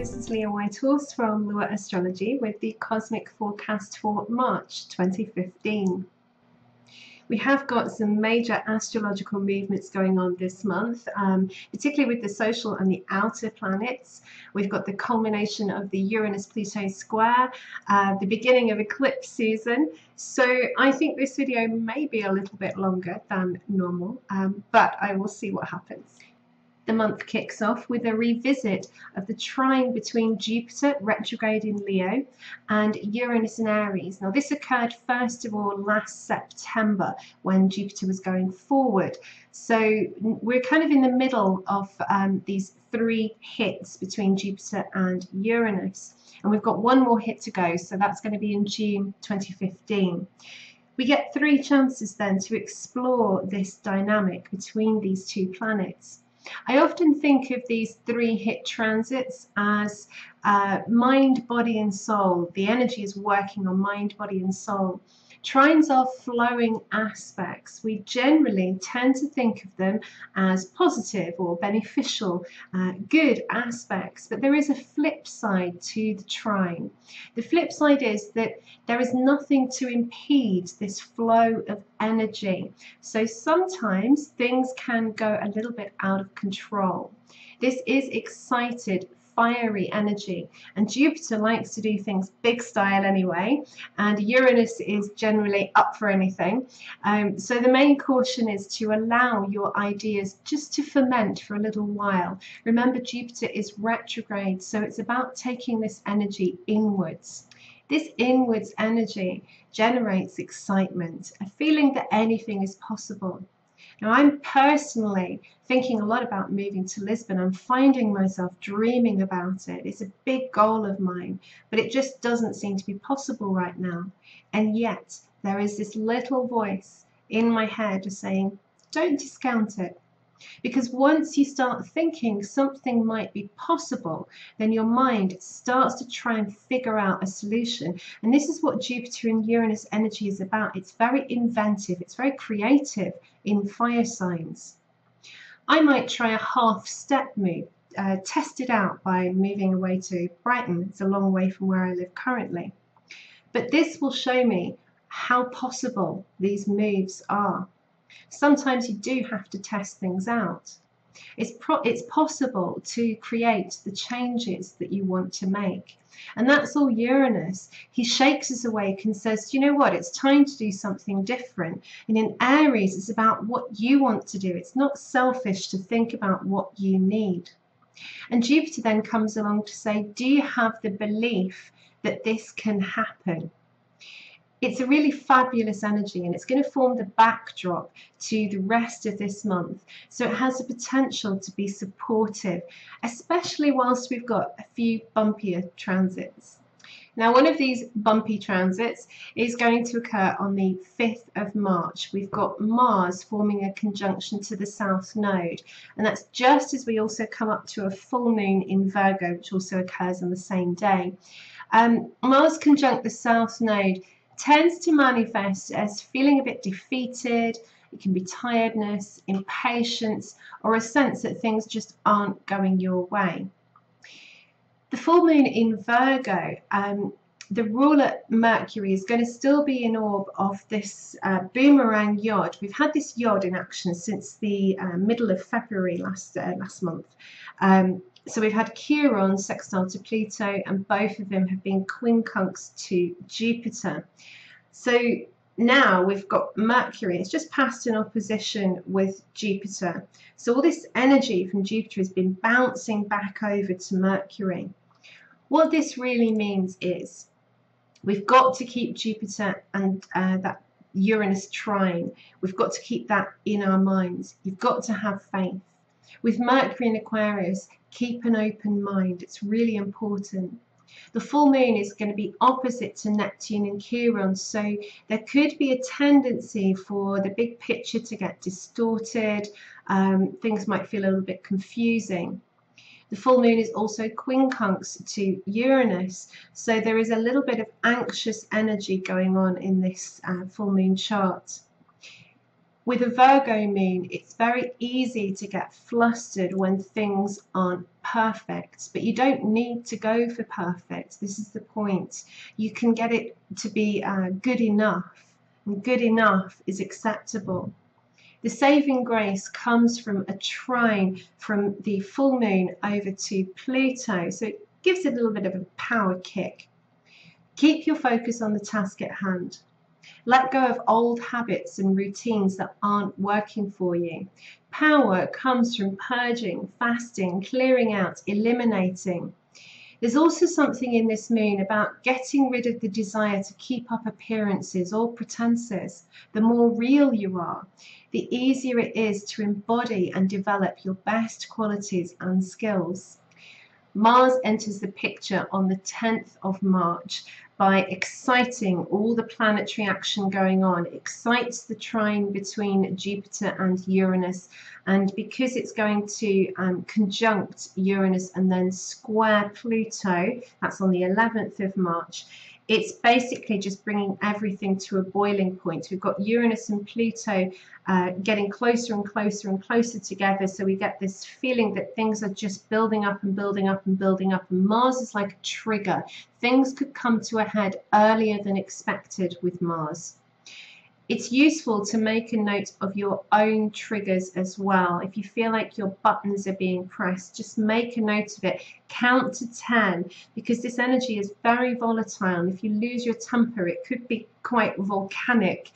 this is Leah Whitehorse from Astrology with the cosmic forecast for March 2015. We have got some major astrological movements going on this month, particularly with the social and the outer planets. We've got the culmination of the Uranus-Pluto Square, the beginning of Eclipse season. So I think this video may be a little bit longer than normal, but I will see what happens. The month kicks off with a revisit of the trine between Jupiter, retrograde in Leo, and Uranus in Aries. Now this occurred first of all last September when Jupiter was going forward. So we're kind of in the middle of these three hits between Jupiter and Uranus. And we've got one more hit to go, so that's going to be in June 2015. We get three chances then to explore this dynamic between these two planets. I often think of these three hit transits as mind, body and soul. The energy is working on mind, body and soul. Trines are flowing aspects. We generally tend to think of them as positive or beneficial, good aspects, but there is a flip side to the trine. The flip side is that there is nothing to impede this flow of energy. So sometimes things can go a little bit out of control. This is excited, fiery energy, and Jupiter likes to do things big style anyway, and Uranus is generally up for anything. So the main caution is to allow your ideas just to ferment for a little while. Remember, Jupiter is retrograde, so it's about taking this energy inwards. This inwards energy generates excitement, a feeling that anything is possible. Now, I'm personally thinking a lot about moving to Lisbon. I'm finding myself dreaming about it. It's a big goal of mine, but it just doesn't seem to be possible right now. And yet, there is this little voice in my head just saying, don't discount it. Because once you start thinking something might be possible, then your mind starts to try and figure out a solution. And this is what Jupiter and Uranus energy is about. It's very inventive, it's very creative in fire signs. I might try a half-step move, test it out by moving away to Brighton. It's a long way from where I live currently. But this will show me how possible these moves are. Sometimes you do have to test things out. It's possible to create the changes that you want to make. And that's all Uranus. He shakes us awake and says, you know what, it's time to do something different. And in Aries, it's about what you want to do. It's not selfish to think about what you need. And Jupiter then comes along to say, do you have the belief that this can happen? It's a really fabulous energy, and it's going to form the backdrop to the rest of this month. So it has the potential to be supportive, especially whilst we've got a few bumpier transits. Now, one of these bumpy transits is going to occur on the 5th of March. We've got Mars forming a conjunction to the South Node, and that's just as we also come up to a full moon in Virgo, which also occurs on the same day. Mars conjunct the South Node tends to manifest as feeling a bit defeated. It can be tiredness, impatience, or a sense that things just aren't going your way. The full moon in Virgo, the ruler Mercury is going to still be in orb of this boomerang yod. We've had this yod in action since the middle of February last month. So we've had Chiron sextile to Pluto, and both of them have been quincunx to Jupiter. So now we've got Mercury. It's just passed in opposition with Jupiter. So all this energy from Jupiter has been bouncing back over to Mercury. What this really means is we've got to keep Jupiter and that Uranus trine. We've got to keep that in our minds. You've got to have faith. With Mercury in Aquarius, keep an open mind. It's really important. The full moon is going to be opposite to Neptune and Chiron, so there could be a tendency for the big picture to get distorted. Things might feel a little bit confusing. The full moon is also quincunx to Uranus, so there is a little bit of anxious energy going on in this full moon chart. With a Virgo moon, it's very easy to get flustered when things aren't perfect, but you don't need to go for perfect. This is the point. You can get it to be good enough, and good enough is acceptable. The saving grace comes from a trine from the full moon over to Pluto, so it gives it a little bit of a power kick. Keep your focus on the task at hand. Let go of old habits and routines that aren't working for you. Power comes from purging, fasting, clearing out, eliminating. There's also something in this moon about getting rid of the desire to keep up appearances or pretenses. The more real you are, the easier it is to embody and develop your best qualities and skills. Mars enters the picture on the 10th of March by exciting all the planetary action going on. It excites the trine between Jupiter and Uranus, and because it's going to conjunct Uranus and then square Pluto, that's on the 11th of March, it's basically just bringing everything to a boiling point. We've got Uranus and Pluto getting closer and closer and closer together, so we get this feeling that things are just building up and building up and building up, and Mars is like a trigger. Things could come to a head earlier than expected with Mars. It's useful to make a note of your own triggers as well. If you feel like your buttons are being pressed, just make a note of it. Count to 10, because this energy is very volatile, and if you lose your temper, it could be quite volcanic.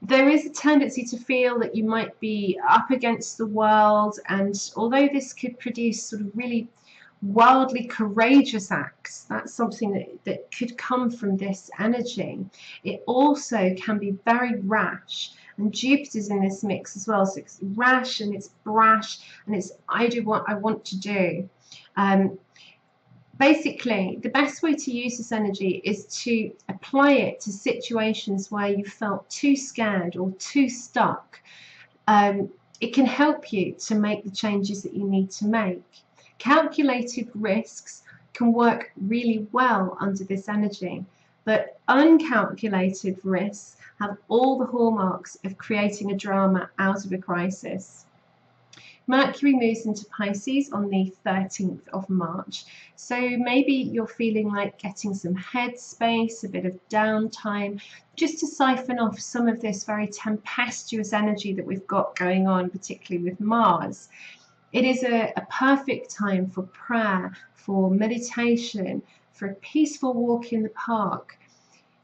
There is a tendency to feel that you might be up against the world, and although this could produce sort of really wildly courageous acts, that's something that could come from this energy. It also can be very rash, and Jupiter's in this mix as well, so it's rash and it's brash and it's I do what I want to do. Basically, the best way to use this energy is to apply it to situations where you felt too scared or too stuck. It can help you to make the changes that you need to make. Calculated risks can work really well under this energy, but uncalculated risks have all the hallmarks of creating a drama out of a crisis. Mercury moves into Pisces on the 13th of March, so maybe you're feeling like getting some headspace, a bit of downtime, just to siphon off some of this very tempestuous energy that we've got going on, particularly with Mars. It is a perfect time for prayer, for meditation, for a peaceful walk in the park.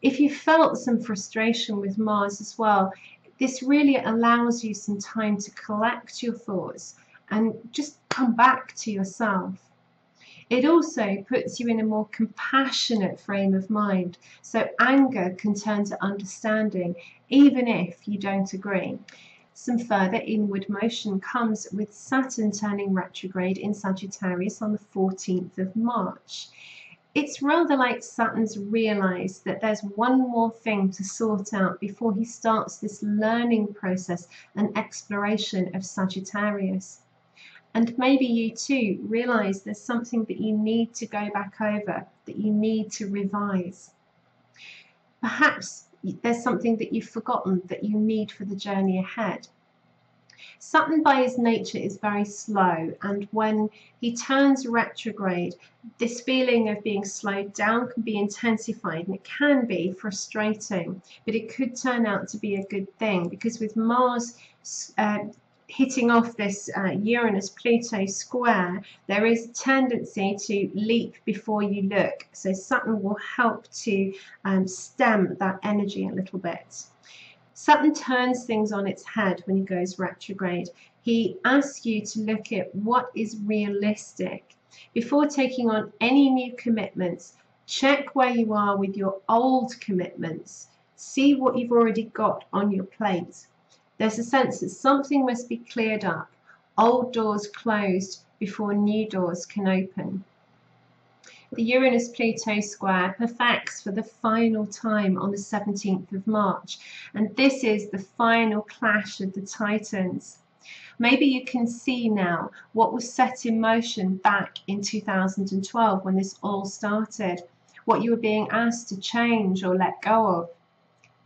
If you felt some frustration with Mars as well, this really allows you some time to collect your thoughts and just come back to yourself. It also puts you in a more compassionate frame of mind, so anger can turn to understanding, even if you don't agree. Some further inward motion comes with Saturn turning retrograde in Sagittarius on the 14th of March. It's rather like Saturn's realised that there's one more thing to sort out before he starts this learning process and exploration of Sagittarius. And maybe you too realise there's something that you need to go back over, that you need to revise. Perhaps there's something that you've forgotten that you need for the journey ahead. Saturn by his nature is very slow, and when he turns retrograde, this feeling of being slowed down can be intensified, and it can be frustrating, but it could turn out to be a good thing, because with Mars hitting off this Uranus-Pluto square, there is a tendency to leap before you look, so Saturn will help to stem that energy a little bit. Saturn turns things on its head when he goes retrograde. He asks you to look at what is realistic. Before taking on any new commitments, check where you are with your old commitments. See what you've already got on your plate. There's a sense that something must be cleared up, old doors closed before new doors can open. The Uranus-Pluto square perfects for the final time on the 17th of March, and this is the final clash of the Titans. Maybe you can see now what was set in motion back in 2012 when this all started, what you were being asked to change or let go of.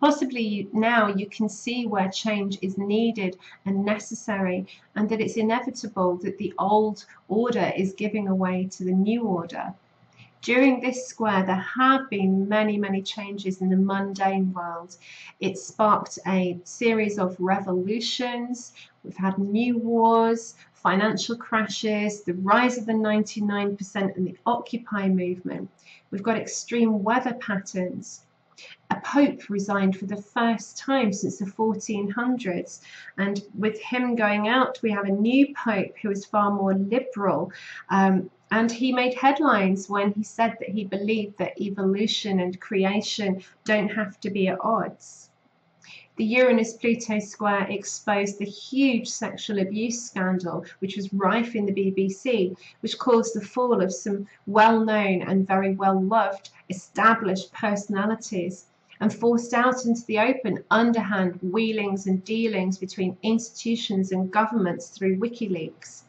Possibly now you can see where change is needed and necessary, and that it's inevitable that the old order is giving way to the new order. During this square, there have been many changes in the mundane world. It sparked a series of revolutions. We've had new wars, financial crashes, the rise of the 99% and the Occupy movement. We've got extreme weather patterns. A pope resigned for the first time since the 1400s, and with him going out, we have a new pope who is far more liberal, and he made headlines when he said that he believed that evolution and creation don't have to be at odds. The Uranus-Pluto Square exposed the huge sexual abuse scandal which was rife in the BBC, which caused the fall of some well-known and very well-loved established personalities, and forced out into the open underhand wheelings and dealings between institutions and governments through WikiLeaks.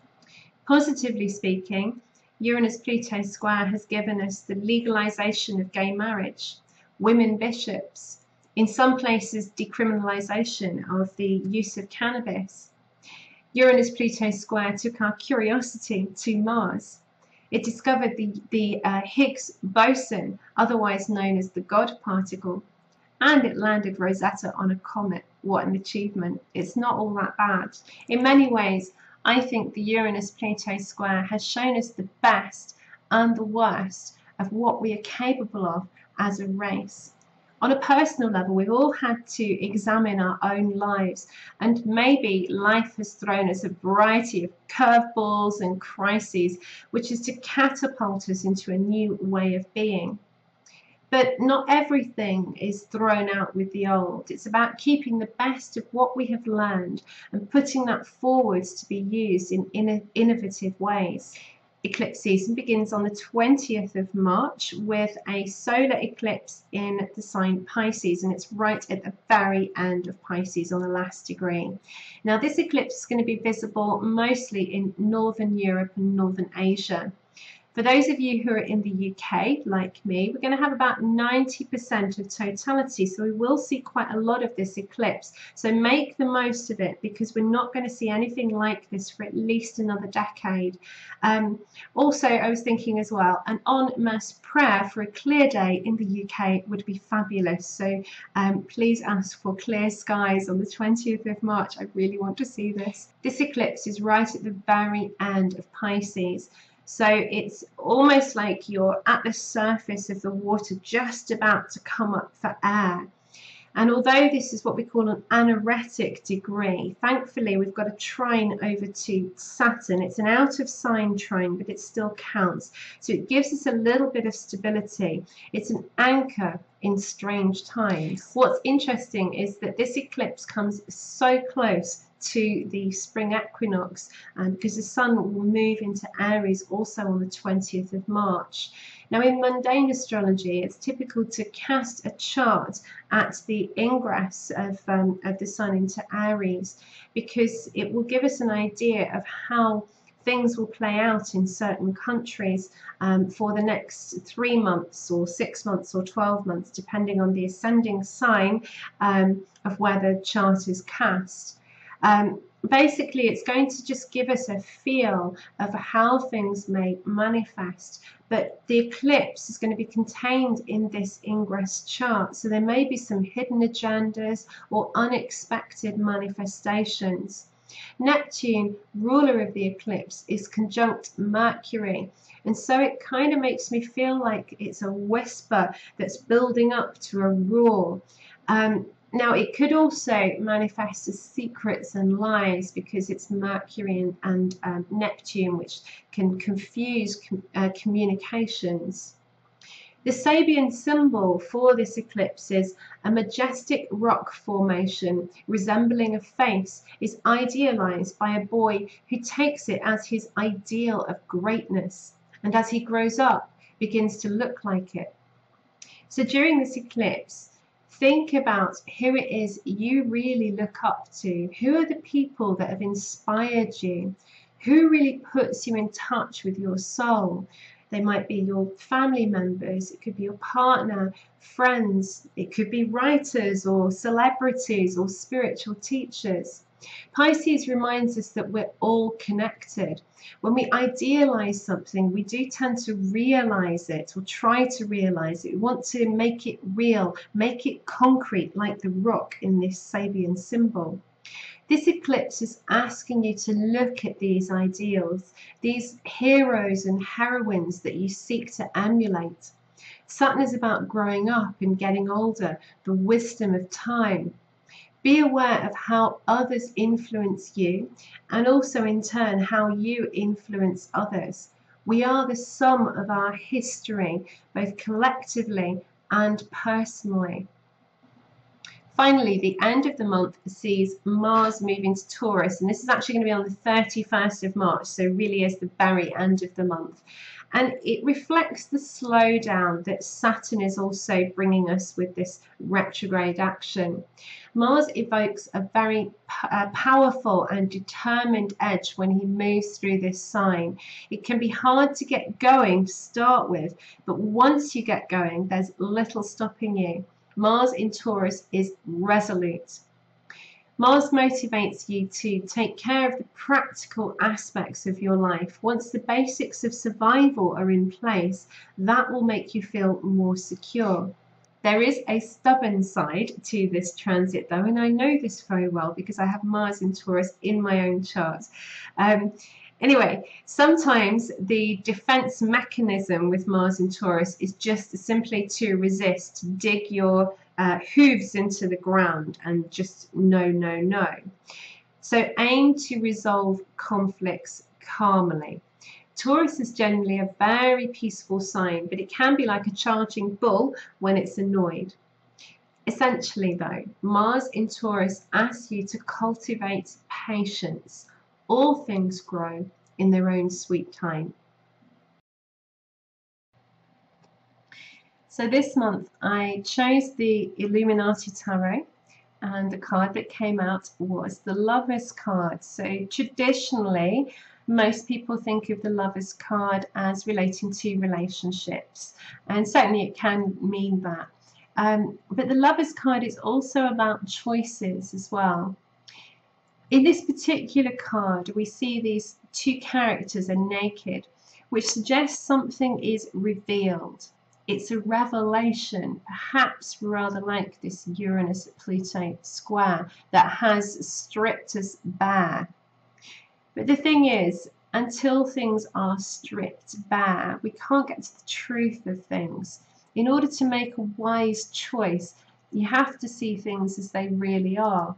Positively speaking, Uranus-Pluto Square has given us the legalization of gay marriage, women bishops, in some places decriminalization of the use of cannabis. Uranus-Pluto Square took our curiosity to Mars. It discovered the Higgs boson, otherwise known as the God particle, and it landed Rosetta on a comet. What an achievement. It's not all that bad. In many ways, I think the Uranus-Pluto Square has shown us the best and the worst of what we are capable of as a race. On a personal level, we've all had to examine our own lives, and maybe life has thrown us a variety of curveballs and crises, which is to catapult us into a new way of being. But not everything is thrown out with the old. It's about keeping the best of what we have learned and putting that forwards to be used in innovative ways. Eclipse season begins on the 20th of March with a solar eclipse in the sign Pisces, and it's right at the very end of Pisces on the last degree. Now, this eclipse is going to be visible mostly in Northern Europe and Northern Asia. For those of you who are in the UK, like me, we're going to have about 90% of totality, so we will see quite a lot of this eclipse. So make the most of it, because we're not going to see anything like this for at least another decade. Also, I was thinking as well, an en masse prayer for a clear day in the UK would be fabulous. So please ask for clear skies on the 20th of March. I really want to see this. This eclipse is right at the very end of Pisces. So it's almost like you're at the surface of the water, just about to come up for air. And although this is what we call an anaretic degree, thankfully we've got a trine over to Saturn. It's an out of sign trine, but it still counts. So it gives us a little bit of stability. It's an anchor in strange times. What's interesting is that this eclipse comes so close to the spring equinox, because the sun will move into Aries also on the 20th of March. Now, in mundane astrology, it's typical to cast a chart at the ingress of the sun into Aries, because it will give us an idea of how things will play out in certain countries for the next 3 months or 6 months or 12 months, depending on the ascending sign of where the chart is cast. Basically, it's going to just give us a feel of how things may manifest, but the eclipse is going to be contained in this ingress chart, so there may be some hidden agendas or unexpected manifestations. Neptune, ruler of the eclipse, is conjunct Mercury, and so it kind of makes me feel like it's a whisper that's building up to a roar. Now, it could also manifest as secrets and lies, because it's Mercury and Neptune, which can confuse communications. The Sabian symbol for this eclipse is a majestic rock formation resembling a face, is idealized by a boy who takes it as his ideal of greatness, and as he grows up, begins to look like it. So during this eclipse, think about who it is you really look up to. Who are the people that have inspired you? Who really puts you in touch with your soul? They might be your family members, it could be your partner, friends, it could be writers or celebrities or spiritual teachers. Pisces reminds us that we're all connected. When we idealize something, we do tend to realize it or try to realize it. We want to make it real, make it concrete, like the rock in this Sabian symbol. This eclipse is asking you to look at these ideals, these heroes and heroines that you seek to emulate. Saturn is about growing up and getting older, the wisdom of time. Be aware of how others influence you, and also in turn how you influence others. We are the sum of our history, both collectively and personally. Finally, the end of the month sees Mars moving to Taurus, and this is actually going to be on the 31st of March, so really is the very end of the month. And it reflects the slowdown that Saturn is also bringing us with this retrograde action. Mars evokes a very powerful and determined edge when he moves through this sign. It can be hard to get going to start with, but once you get going, there's little stopping you. Mars in Taurus is resolute. Mars motivates you to take care of the practical aspects of your life. Once the basics of survival are in place, that will make you feel more secure. There is a stubborn side to this transit though, and I know this very well because I have Mars in Taurus in my own chart. Anyway, sometimes the defense mechanism with Mars in Taurus is just simply to resist, dig your hooves into the ground and just no, no, no. So aim to resolve conflicts calmly. Taurus is generally a very peaceful sign, but it can be like a charging bull when it's annoyed. Essentially though, Mars in Taurus asks you to cultivate patience. All things grow in their own sweet time. So this month I chose the Illuminati Tarot, and the card that came out was the Lovers card. So traditionally, most people think of the Lovers card as relating to relationships, and certainly it can mean that. But the Lovers card is also about choices as well. In this particular card, we see these two characters are naked, which suggests something is revealed. It's a revelation, perhaps rather like this Uranus-Pluto Square that has stripped us bare. But the thing is, until things are stripped bare, we can't get to the truth of things. In order to make a wise choice, you have to see things as they really are.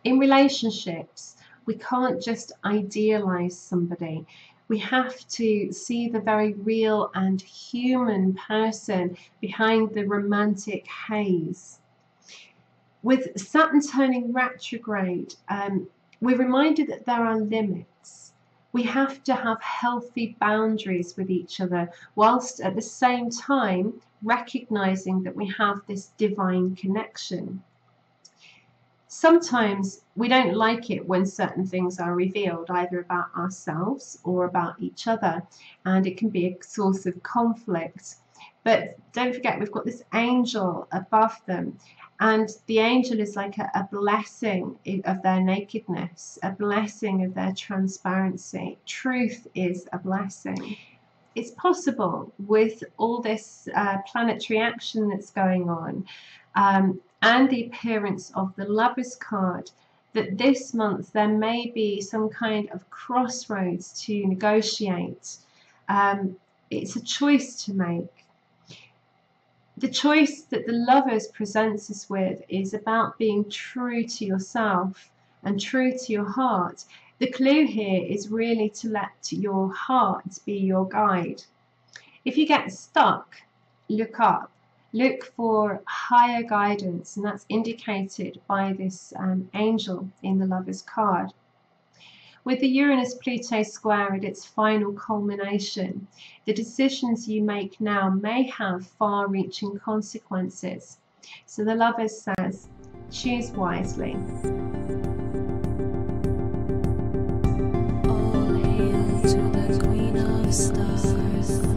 In relationships, we can't just idealize somebody. We have to see the very real and human person behind the romantic haze. With Saturn turning retrograde, we're reminded that there are limits. We have to have healthy boundaries with each other, whilst at the same time recognizing that we have this divine connection. Sometimes we don't like it when certain things are revealed, either about ourselves or about each other, and it can be a source of conflict. But don't forget, we've got this angel above them, and the angel is like a blessing of their nakedness, a blessing of their transparency. Truth is a blessing. It's possible with all this planetary action that's going on, and the appearance of the Lovers card, that this month there may be some kind of crossroads to negotiate. It's a choice to make. The choice that the Lovers presents us with is about being true to yourself and true to your heart. The clue here is really to let your heart be your guide. If you get stuck, look up. Look for higher guidance, and that's indicated by this angel in the Lovers card. With the Uranus-Pluto Square at its final culmination, the decisions you make now may have far-reaching consequences. So the Lovers says, choose wisely. All hail to the Queen of Stars.